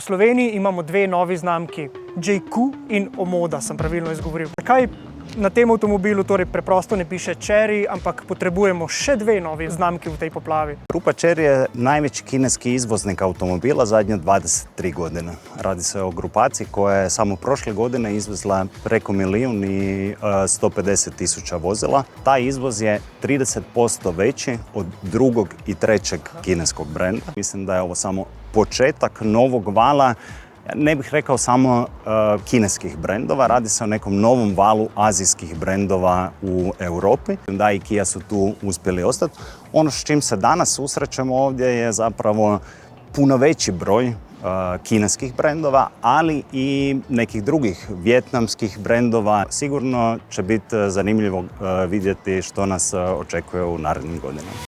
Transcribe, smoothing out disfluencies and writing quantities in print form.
Sloveniji imamo dve novi znamki, JQ in Omoda, sem pravilno izgovoril. Zakaj na tem avtomobilu torej preprosto ne piše Chery, ampak potrebujemo še dve novi znamki v tej poplavi? Grupa Chery je najveći kineski izvoznik automobila zadnje 23 godine. Radi se o grupaciji koja je samo prošle godine izvezla preko 1.150.000 vozila. Taj izvoz je 30% veći od drugog i trećeg kineskog brenda. Mislim da je ovo samo početak novog vala. Ne bih rekao samo kineskih brendova, radi se o nekom novom valu azijskih brendova u Europi. Hyundai i Kia su tu uspjeli ostati. Ono s čim se danas susrećemo ovdje je zapravo puno veći broj kineskih brendova, ali i nekih drugih vijetnamskih brendova. Sigurno će biti zanimljivo vidjeti što nas očekuje u narednim godinama.